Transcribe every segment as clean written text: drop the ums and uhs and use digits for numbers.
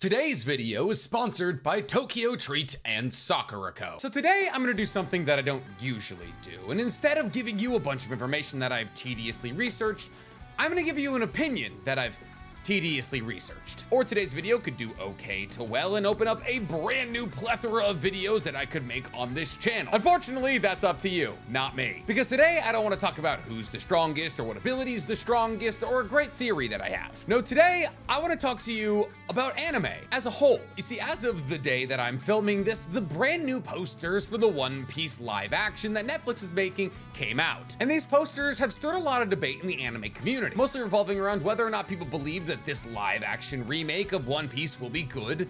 Today's video is sponsored by Tokyo Treat and Sakurako. So today I'm gonna do something that I don't usually do, and instead of giving you a bunch of information that I've tediously researched, I'm gonna give you an opinion that I've tediously researched. Or today's video could do okay to well and open up a brand new plethora of videos that I could make on this channel. Unfortunately, that's up to you, not me. Because today I don't want to talk about who's the strongest or what ability is the strongest or a great theory that I have. No, today I want to talk to you about anime as a whole. You see, as of the day that I'm filming this, the brand new posters for the One Piece live action that Netflix is making came out. And these posters have stirred a lot of debate in the anime community, mostly revolving around whether or not people believe that this live action remake of One Piece will be good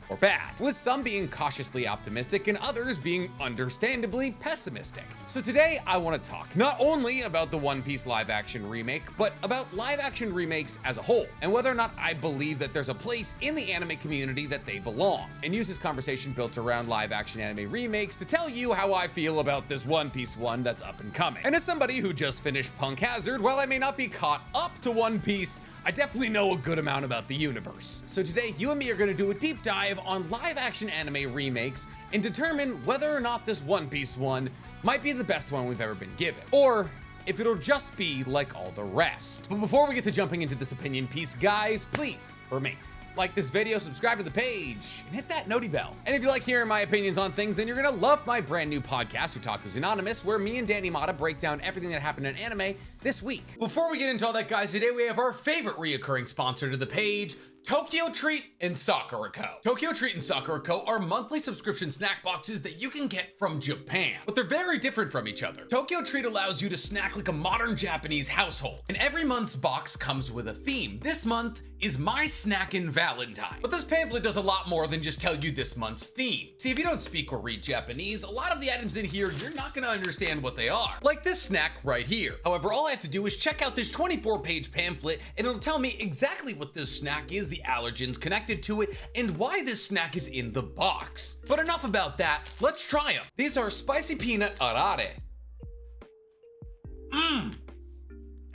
or bad, with some being cautiously optimistic and others being understandably pessimistic. So today I want to talk not only about the One Piece live action remake, but about live action remakes as a whole, and whether or not I believe that there's a place in the anime community that they belong, and use this conversation built around live action anime remakes to tell you how I feel about this One Piece one that's up and coming. And as somebody who just finished Punk Hazard, while I may not be caught up to One Piece, I definitely know a good amount about the universe. So today, you and me are gonna do a deep dive on live action anime remakes and determine whether or not this One Piece one might be the best one we've ever been given, or if it'll just be like all the rest. But before we get to jumping into this opinion piece, guys, please, for me, like this video, subscribe to the page, and hit that noti bell. And if you like hearing my opinions on things, then you're gonna love my brand new podcast, Otaku's Anonymous, where me and Danny Mata break down everything that happened in anime this week. Before we get into all that, guys, today we have our favorite reoccurring sponsor to the page, Tokyo Treat and Sakurako. Tokyo Treat and Sakurako are monthly subscription snack boxes that you can get from Japan, but they're very different from each other. Tokyo Treat allows you to snack like a modern Japanese household, and every month's box comes with a theme. This month is My Snackin' Valentine. But this pamphlet does a lot more than just tell you this month's theme. See, if you don't speak or read Japanese, a lot of the items in here, you're not gonna understand what they are. Like this snack right here. However, all I have to do is check out this 24-page pamphlet, and it'll tell me exactly what this snack is, the allergens connected to it, and why this snack is in the box. But enough about that, let's try them. These are spicy peanut arare.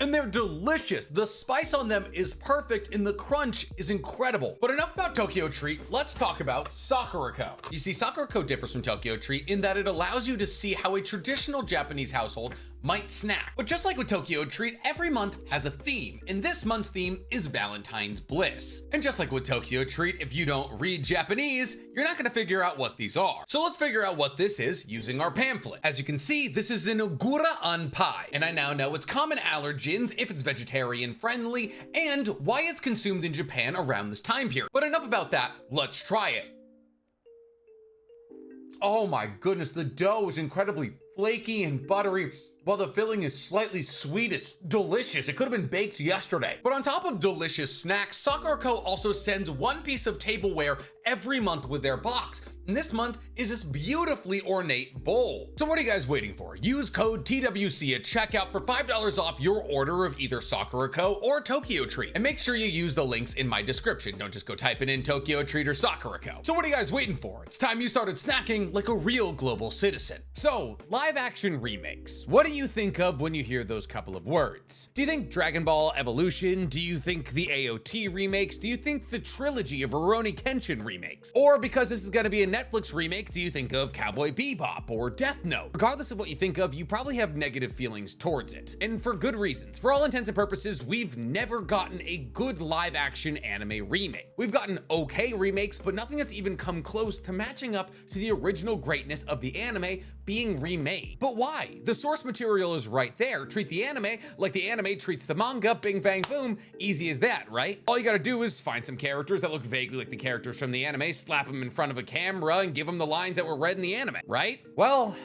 And they're delicious. The spice on them is perfect and the crunch is incredible. But enough about Tokyo Treat, let's talk about Sakurako. You see, Sakurako differs from Tokyo Treat in that it allows you to see how a traditional Japanese household might snack. But just like with Tokyo Treat, every month has a theme, and this month's theme is Valentine's Bliss. And just like with Tokyo Treat, if you don't read Japanese, you're not gonna figure out what these are. So let's figure out what this is using our pamphlet. As you can see, this is an ogura-an pie, and I now know its common allergens, if it's vegetarian friendly, and why it's consumed in Japan around this time period. But enough about that, let's try it. Oh my goodness, the dough is incredibly flaky and buttery, while the filling is slightly sweet. It's delicious. It could have been baked yesterday. But on top of delicious snacks, Sakurako also sends one piece of tableware every month with their box. And this month is this beautifully ornate bowl. So what are you guys waiting for? Use code TWC at checkout for $5 off your order of either Sakurako or Tokyo Treat. And make sure you use the links in my description. Don't just go typing in Tokyo Treat or Sakurako. So what are you guys waiting for? It's time you started snacking like a real global citizen. So, live action remakes. What do you think of when you hear those couple of words? Do you think Dragon Ball Evolution? Do you think the AOT remakes? Do you think the trilogy of Rurouni Kenshin remakes? Or because this is gonna be a Netflix remake, do you think of Cowboy Bebop or Death Note? Regardless of what you think of, you probably have negative feelings towards it. And for good reasons. For all intents and purposes, we've never gotten a good live action anime remake. We've gotten okay remakes, but nothing that's even come close to matching up to the original greatness of the anime being remade. But why? The source material is right there. Treat the anime like the anime treats the manga, bing bang boom, easy as that, right? All you gotta do is find some characters that look vaguely like the characters from the anime, slap them in front of a camera, and give them the lines that were read in the anime, right? Well,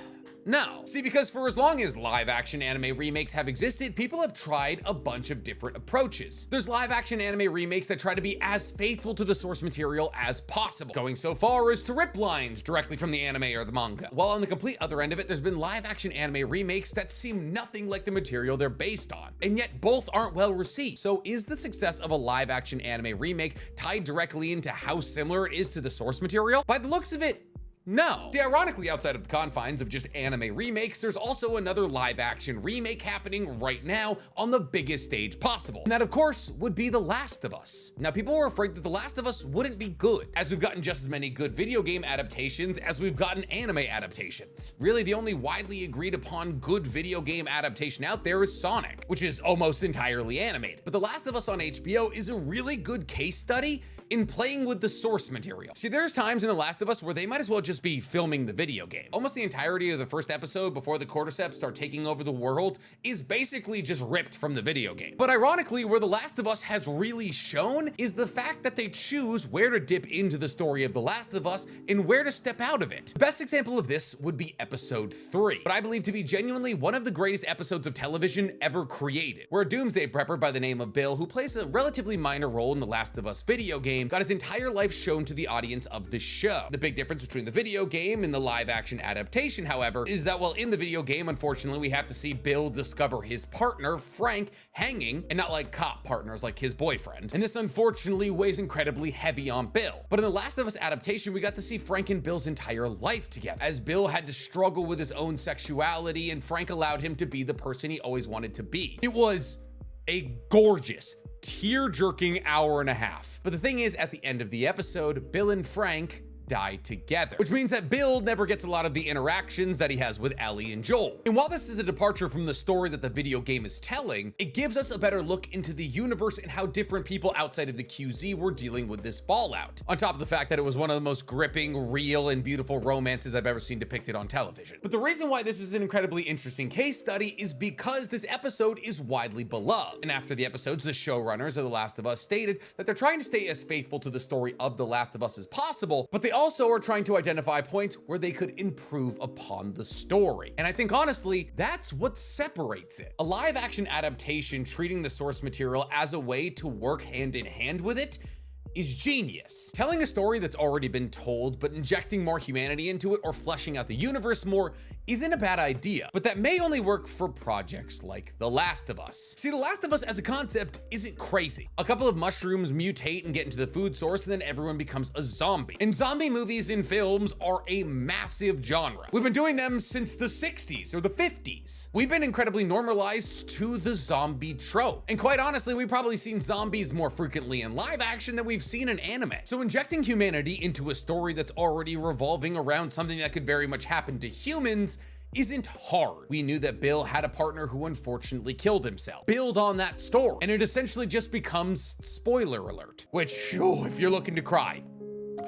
no. See, because for as long as live action anime remakes have existed, people have tried a bunch of different approaches. There's live action anime remakes that try to be as faithful to the source material as possible, going so far as to rip lines directly from the anime or the manga. While on the complete other end of it, there's been live action anime remakes that seem nothing like the material they're based on, and yet both aren't well received. So is the success of a live action anime remake tied directly into how similar it is to the source material? By the looks of it, No. See, ironically, outside of the confines of just anime remakes, there's also another live action remake happening right now on the biggest stage possible. And that, of course, would be The Last of Us. Now, people were afraid that The Last of Us wouldn't be good, as we've gotten just as many good video game adaptations as we've gotten anime adaptations. Really, the only widely agreed upon good video game adaptation out there is Sonic, which is almost entirely animated. But The Last of Us on HBO is a really good case study in playing with the source material. See, there's times in The Last of Us where they might as well just be filming the video game. Almost the entirety of the first episode before the cordyceps start taking over the world is basically just ripped from the video game. But ironically, where The Last of Us has really shown is the fact that they choose where to dip into the story of The Last of Us and where to step out of it. The best example of this would be episode 3, what I believe to be genuinely one of the greatest episodes of television ever created, where a doomsday prepper by the name of Bill, who plays a relatively minor role in The Last of Us video game, got his entire life shown to the audience of the show. The big difference between the video game and the live action adaptation, however, is that while in the video game, unfortunately, we have to see Bill discover his partner, Frank, hanging, and not like cop partners like his boyfriend. And this unfortunately weighs incredibly heavy on Bill. But in the Last of Us adaptation, we got to see Frank and Bill's entire life together, as Bill had to struggle with his own sexuality and Frank allowed him to be the person he always wanted to be. It was a gorgeous, tear-jerking hour and a half. But the thing is, at the end of the episode, Bill and Frank die together, which means that Bill never gets a lot of the interactions that he has with Ellie and Joel. And while this is a departure from the story that the video game is telling, it gives us a better look into the universe and how different people outside of the QZ were dealing with this fallout, on top of the fact that it was one of the most gripping, real, and beautiful romances I've ever seen depicted on television. But the reason why this is an incredibly interesting case study is because this episode is widely beloved. And after the episodes, the showrunners of The Last of Us stated that they're trying to stay as faithful to the story of The Last of Us as possible, but they also are trying to identify points where they could improve upon the story. And I think honestly, that's what separates it. A live action adaptation treating the source material as a way to work hand in hand with it is genius. Telling a story that's already been told, but injecting more humanity into it or fleshing out the universe more isn't a bad idea, but that may only work for projects like The Last of Us. See, The Last of Us as a concept isn't crazy. A couple of mushrooms mutate and get into the food source, and then everyone becomes a zombie. And zombie movies and films are a massive genre. We've been doing them since the 60s or the 50s. We've been incredibly normalized to the zombie trope. And quite honestly, we've probably seen zombies more frequently in live action than we've seen in anime. So injecting humanity into a story that's already revolving around something that could very much happen to humans isn't hard. We knew that Bill had a partner who unfortunately killed himself. Build on that story, and it essentially just becomes spoiler alert, which, if you're looking to cry,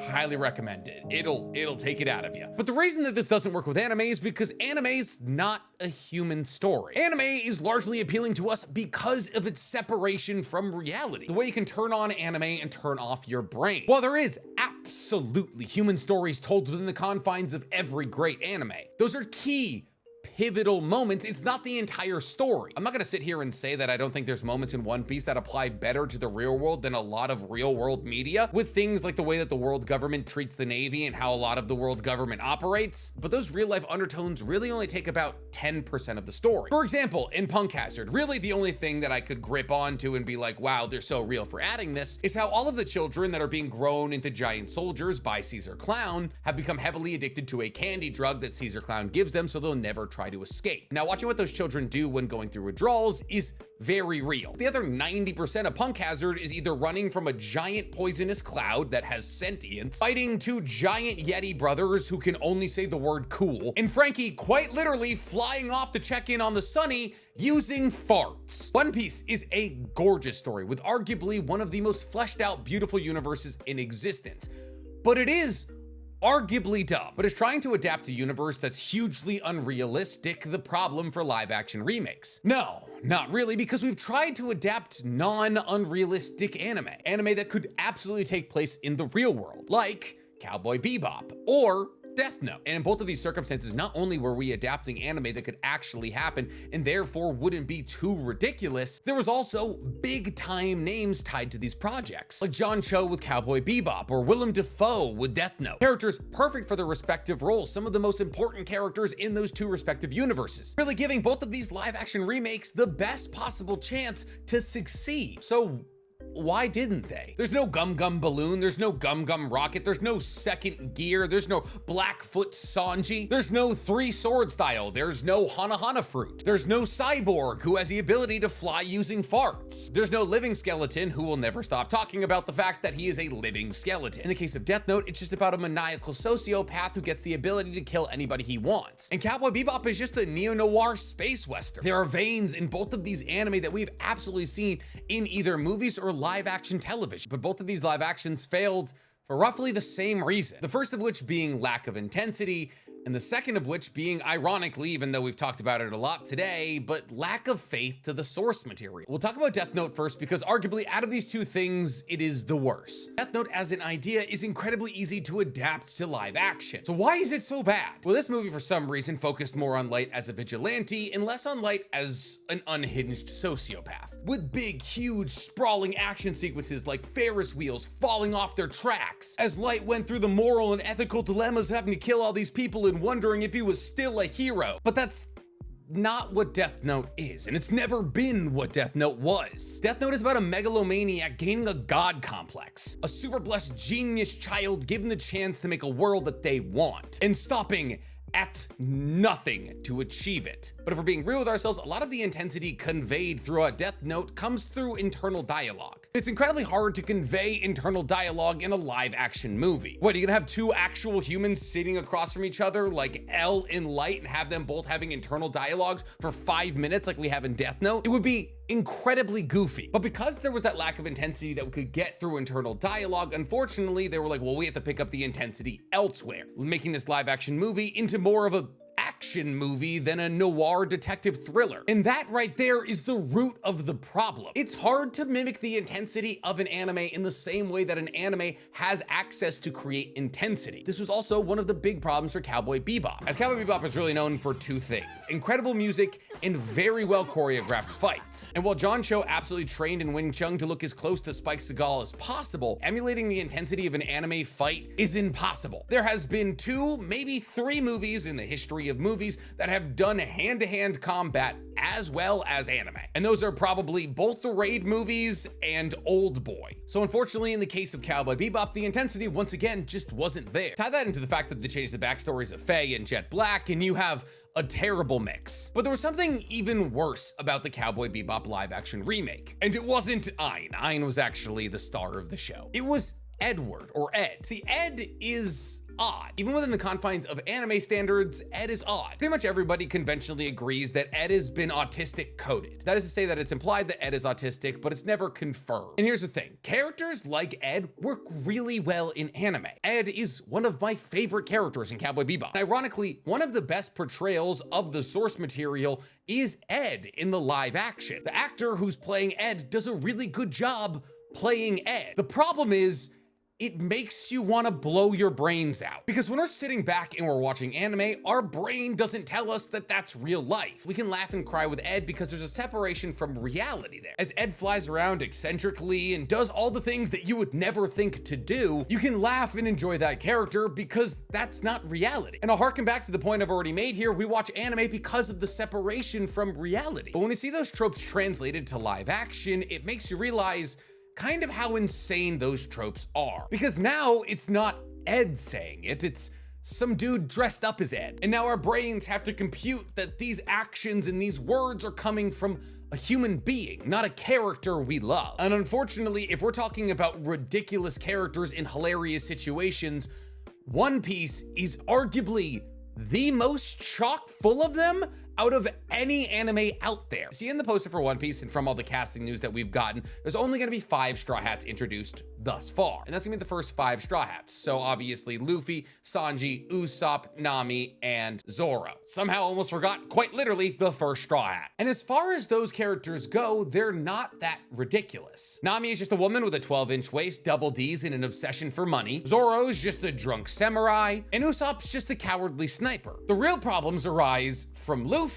highly recommend it. It'll take it out of you. But the reason that this doesn't work with anime is because anime's not a human story. Anime is largely appealing to us because of its separation from reality. The way you can turn on anime and turn off your brain. While there is absolutely human stories told within the confines of every great anime, those are key pivotal moments. It's not the entire story. I'm not gonna sit here and say that I don't think there's moments in One Piece that apply better to the real world than a lot of real world media, with things like the way that the world government treats the Navy and how a lot of the world government operates. But those real life undertones really only take about 10% of the story. For example, in Punk Hazard, really the only thing that I could grip onto and be like, wow, they're so real for adding this, is how all of the children that are being grown into giant soldiers by Caesar Clown have become heavily addicted to a candy drug that Caesar Clown gives them, so they'll never try to escape. Now, watching what those children do when going through withdrawals is very real. The other 90% of Punk Hazard is either running from a giant poisonous cloud that has sentience, fighting two giant Yeti brothers who can only say the word cool, and Frankie quite literally flying off to check in on the Sunny using farts. One Piece is a gorgeous story with arguably one of the most fleshed out, beautiful universes in existence, but it is arguably dumb. But is trying to adapt a universe that's hugely unrealistic the problem for live action remakes? No, not really, because we've tried to adapt non-unrealistic anime that could absolutely take place in the real world, like Cowboy Bebop or Death Note. And in both of these circumstances, not only were we adapting anime that could actually happen and therefore wouldn't be too ridiculous, there was also big time names tied to these projects, like John Cho with Cowboy Bebop or Willem Dafoe with Death Note. Characters perfect for their respective roles, some of the most important characters in those two respective universes, really giving both of these live action remakes the best possible chance to succeed. So why didn't they? There's no Gum Gum Balloon, there's no Gum Gum Rocket, there's no Second Gear, there's no Blackfoot Sanji, there's no Three Sword Style, there's no Hana Hana Fruit, there's no Cyborg who has the ability to fly using farts, there's no Living Skeleton who will never stop talking about the fact that he is a living skeleton. In the case of Death Note, it's just about a maniacal sociopath who gets the ability to kill anybody he wants. And Cowboy Bebop is just a neo-noir space western. There are veins in both of these anime that we've absolutely seen in either movies or live action television, but both of these live actions failed for roughly the same reason. The first of which being lack of intensity, and the second of which being, ironically, even though we've talked about it a lot today, but lack of faith to the source material. We'll talk about Death Note first because arguably out of these two things, it is the worst. Death Note as an idea is incredibly easy to adapt to live action. So why is it so bad? Well, this movie for some reason focused more on Light as a vigilante and less on Light as an unhinged sociopath. With big, huge, sprawling action sequences like Ferris wheels falling off their tracks, as Light went through the moral and ethical dilemmas of having to kill all these people and wondering if he was still a hero. But that's not what Death Note is, and it's never been what Death Note was. Death Note is about a megalomaniac gaining a god complex, a super blessed genius child given the chance to make a world that they want, and stopping at nothing to achieve it. But if we're being real with ourselves, a lot of the intensity conveyed throughout Death Note comes through internal dialogue. It's incredibly hard to convey internal dialogue in a live action movie. What, are you gonna have two actual humans sitting across from each other like L and Light and have them both having internal dialogues for 5 minutes like we have in Death Note? It would be incredibly goofy. But because there was that lack of intensity that we could get through internal dialogue, unfortunately, they were like, well, we have to pick up the intensity elsewhere, making this live action movie into more of a action movie than a noir detective thriller. And that right there is the root of the problem. It's hard to mimic the intensity of an anime in the same way that an anime has access to create intensity. This was also one of the big problems for Cowboy Bebop, as Cowboy Bebop is really known for two things: incredible music and very well choreographed fights. And while John Cho absolutely trained in Wing Chun to look as close to Spike Seagal as possible, emulating the intensity of an anime fight is impossible. There has been 2, maybe 3 movies in the history of movies that have done hand-to-hand combat as well as anime. And those are probably both the Raid movies and Old Boy. So unfortunately, in the case of Cowboy Bebop, the intensity once again just wasn't there. Tie that into the fact that they changed the backstories of Faye and Jet Black, and you have a terrible mix. But there was something even worse about the Cowboy Bebop live action remake. And it wasn't Ein. Ein was actually the star of the show. It was Edward, or Ed. See, Ed is odd. Even within the confines of anime standards, Ed is odd. Pretty much everybody conventionally agrees that Ed has been autistic coded. That is to say that it's implied that Ed is autistic, but it's never confirmed. And here's the thing, characters like Ed work really well in anime. Ed is one of my favorite characters in Cowboy Bebop. And ironically, one of the best portrayals of the source material is Ed in the live action. The actor who's playing Ed does a really good job playing Ed. The problem is, it makes you want to blow your brains out. Because when we're sitting back and we're watching anime, our brain doesn't tell us that that's real life. We can laugh and cry with Ed because there's a separation from reality there. As Ed flies around eccentrically and does all the things that you would never think to do, you can laugh and enjoy that character because that's not reality. And I'll harken back to the point I've already made here, we watch anime because of the separation from reality. But when we see those tropes translated to live action, it makes you realize kind of how insane those tropes are. Because now it's not Ed saying it, it's some dude dressed up as Ed. And now our brains have to compute that these actions and these words are coming from a human being, not a character we love. And unfortunately, if we're talking about ridiculous characters in hilarious situations, One Piece is arguably the most chock full of them out of any anime out there. See, in the poster for One Piece and from all the casting news that we've gotten, there's only gonna be 5 Straw Hats introduced thus far. And that's gonna be the first 5 Straw Hats. So obviously Luffy, Sanji, Usopp, Nami, and Zoro. Somehow almost forgot, quite literally, the first Straw Hat. And as far as those characters go, they're not that ridiculous. Nami is just a woman with a 12-inch waist, double D's, and an obsession for money. Zoro's just a drunk samurai. And Usopp's just a cowardly sniper. The real problems arise from Luffy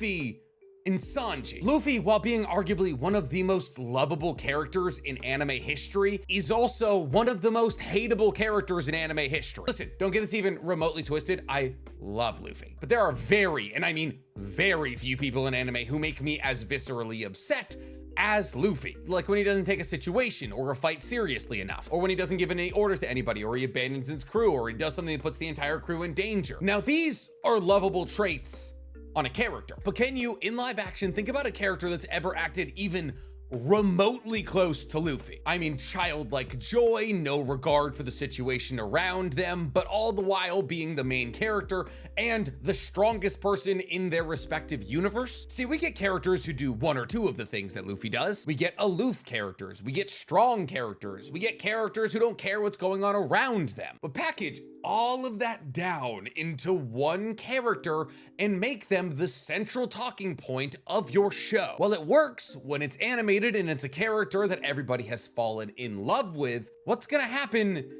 and Sanji. Luffy, while being arguably one of the most lovable characters in anime history, is also one of the most hateable characters in anime history. Listen, don't get this even remotely twisted. I love Luffy, but there are very, and I mean very few people in anime who make me as viscerally upset as Luffy. Like when he doesn't take a situation or a fight seriously enough, or when he doesn't give any orders to anybody, or he abandons his crew, or he does something that puts the entire crew in danger. Now, these are lovable traits on a character, but can you, in live action, think about a character that's ever acted even remotely close to Luffy? I mean, childlike joy, no regard for the situation around them, but all the while being the main character and the strongest person in their respective universe. See, we get characters who do one or two of the things that Luffy does. We get aloof characters, we get strong characters, we get characters who don't care what's going on around them. But package all of that down into one character and make them the central talking point of your show. Well, it works when it's animated and it's a character that everybody has fallen in love with. What's gonna happen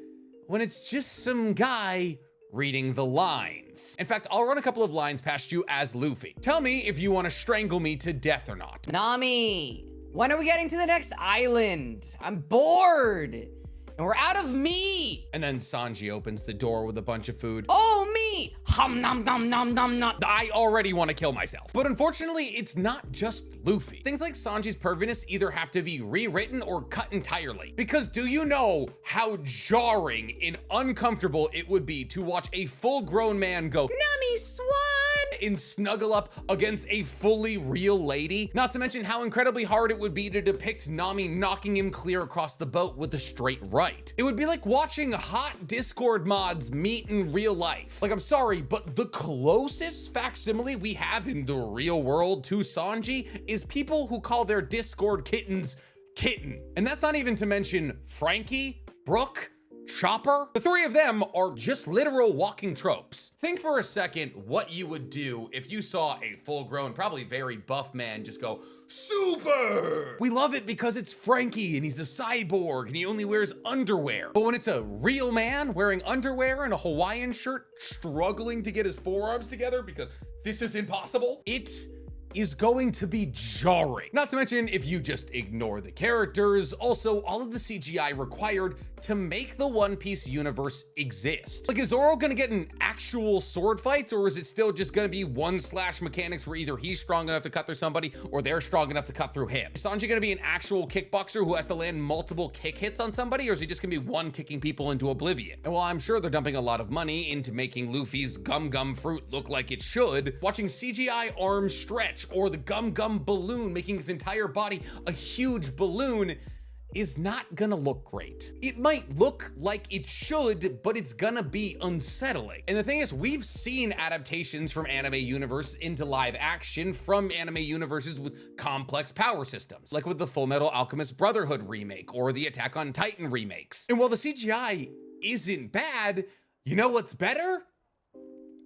when it's just some guy reading the lines? In fact, I'll run a couple of lines past you as Luffy. Tell me if you want to strangle me to death or not. Nami, when are we getting to the next island? I'm bored. And we're out of meat. And then Sanji opens the door with a bunch of food. Oh, meat. Hum nom nom nom nom nom. I already want to kill myself. But unfortunately, it's not just Luffy. Things like Sanji's perviness either have to be rewritten or cut entirely. Because do you know how jarring and uncomfortable it would be to watch a full-grown man go, Nami Swan, and snuggle up against a fully real lady? Not to mention how incredibly hard it would be to depict Nami knocking him clear across the boat with a straight right. It would be like watching hot Discord mods meet in real life. Like, I'm sorry, but the closest facsimile we have in the real world to Sanji is people who call their Discord kittens kitten. And that's not even to mention Frankie, Brooke, Chopper. The three of them are just literal walking tropes. Think for a second what you would do if you saw a full-grown, probably very buff man just go, super! We love it because it's Frankie and he's a cyborg and he only wears underwear. But when it's a real man wearing underwear and a Hawaiian shirt struggling to get his forearms together because this is impossible, it is going to be jarring. Not to mention if you just ignore the characters, also all of the CGI required to make the One Piece universe exist. Like, is Zoro gonna get in actual sword fights, or is it still just gonna be one slash mechanics where either he's strong enough to cut through somebody or they're strong enough to cut through him? Is Sanji gonna be an actual kickboxer who has to land multiple kick hits on somebody, or is he just gonna be one kicking people into oblivion? And while I'm sure they're dumping a lot of money into making Luffy's gum gum fruit look like it should, watching CGI arms stretch or the gum gum balloon making his entire body a huge balloon is not gonna look great. It might look like it should, but it's gonna be unsettling. And the thing is, we've seen adaptations from anime universe into live action from anime universes with complex power systems, like with the Full Metal Alchemist Brotherhood remake or the Attack on Titan remakes. And while the CGI isn't bad, you know what's better?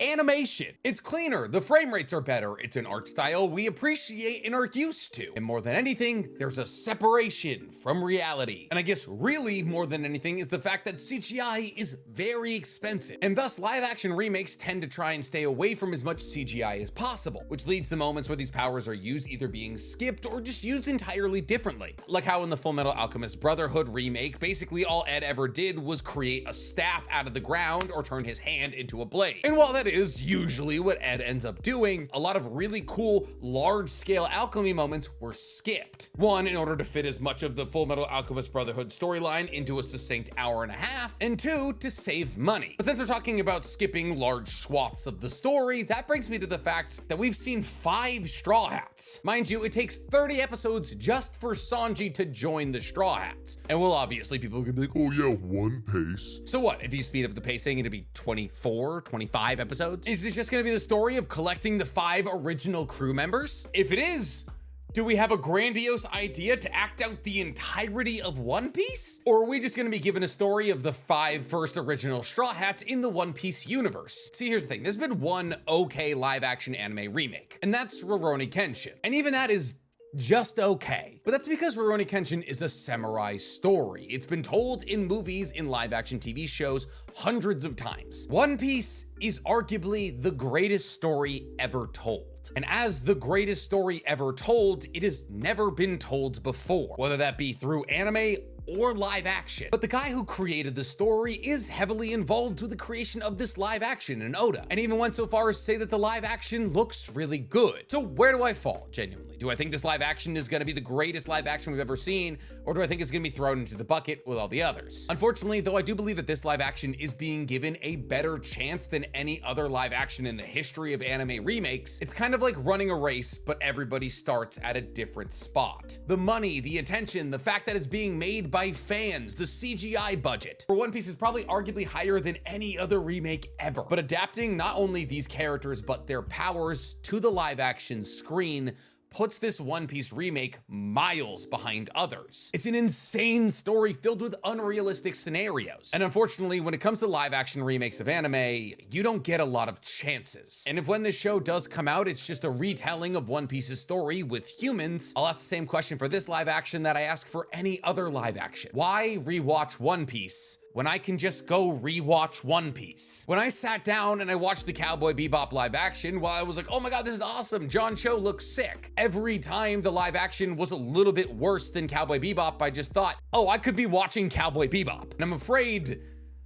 Animation. It's cleaner, the frame rates are better, it's an art style we appreciate and are used to. And more than anything, there's a separation from reality. And I guess really more than anything is the fact that CGI is very expensive. And thus live action remakes tend to try and stay away from as much CGI as possible, which leads to moments where these powers are used either being skipped or just used entirely differently. Like how in the Full Metal Alchemist Brotherhood remake, basically all Ed ever did was create a staff out of the ground or turn his hand into a blade. And while that is usually what Ed ends up doing, a lot of really cool large-scale alchemy moments were skipped. One, in order to fit as much of the Full Metal Alchemist Brotherhood storyline into a succinct hour and a half, and two, to save money. But since we're talking about skipping large swaths of the story, that brings me to the fact that we've seen 5 Straw Hats. Mind you, it takes 30 episodes just for Sanji to join the Straw Hats. And well, obviously people could be like, oh yeah, one pace. So what, if you speed up the pacing, it'd be 24, 25 episodes? Is this just gonna be the story of collecting the 5 original crew members? If it is, do we have a grandiose idea to act out the entirety of One Piece? Or are we just gonna be given a story of the 5 first original Straw Hats in the One Piece universe? See, here's the thing. There's been one okay live action anime remake, and that's Rurouni Kenshin. And even that is just okay. But that's because Rurouni Kenshin is a samurai story. It's been told in movies, in live action TV shows, hundreds of times. One Piece is arguably the greatest story ever told. And as the greatest story ever told, it has never been told before, whether that be through anime or live action. But the guy who created the story is heavily involved with the creation of this live action in Oda, and even went so far as to say that the live action looks really good. So where do I fall, genuinely? honestly. Do I think this live action is gonna be the greatest live action we've ever seen, or do I think it's gonna be thrown into the bucket with all the others? Unfortunately, though, I do believe that this live action is being given a better chance than any other live action in the history of anime remakes. It's kind of like running a race, but everybody starts at a different spot. The money, the attention, the fact that it's being made by fans, the CGI budget for One Piece is probably arguably higher than any other remake ever. But adapting not only these characters, but their powers to the live action screen puts this One Piece remake miles behind others. It's an insane story filled with unrealistic scenarios. And unfortunately, when it comes to live action remakes of anime, you don't get a lot of chances. And if when this show does come out, it's just a retelling of One Piece's story with humans, I'll ask the same question for this live action that I ask for any other live action. Why rewatch One Piece when I can just go rewatch One Piece? When I sat down and I watched the Cowboy Bebop live action, while I was like, oh my god, this is awesome, John Cho looks sick. Every time the live action was a little bit worse than Cowboy Bebop, I just thought, oh, I could be watching Cowboy Bebop. And I'm afraid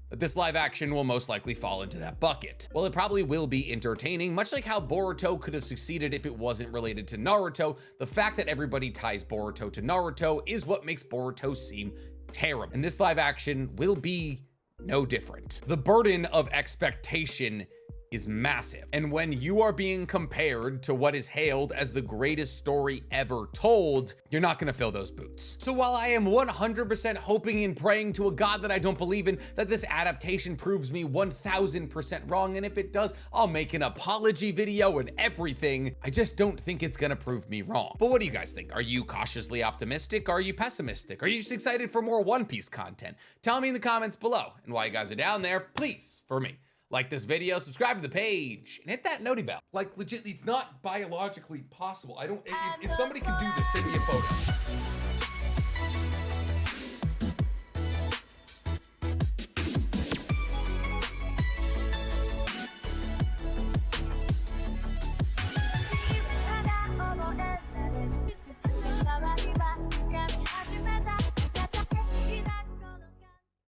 that this live action will most likely fall into that bucket. Well, it probably will be entertaining, much like how Boruto could have succeeded if it wasn't related to Naruto. The fact that everybody ties Boruto to Naruto is what makes Boruto seem terrible. And this live action will be no different. The burden of expectation is massive. And when you are being compared to what is hailed as the greatest story ever told, you're not gonna fill those boots. So while I am 100% hoping and praying to a God that I don't believe in that this adaptation proves me 1000% wrong, and if it does, I'll make an apology video and everything, I just don't think it's gonna prove me wrong. But what do you guys think? Are you cautiously optimistic? Are you pessimistic? Are you just excited for more One Piece content? Tell me in the comments below. And while you guys are down there, please, for me, like this video, subscribe to the page, and hit that noti bell. Like, legit, it's not biologically possible. If somebody can do this, send me a photo.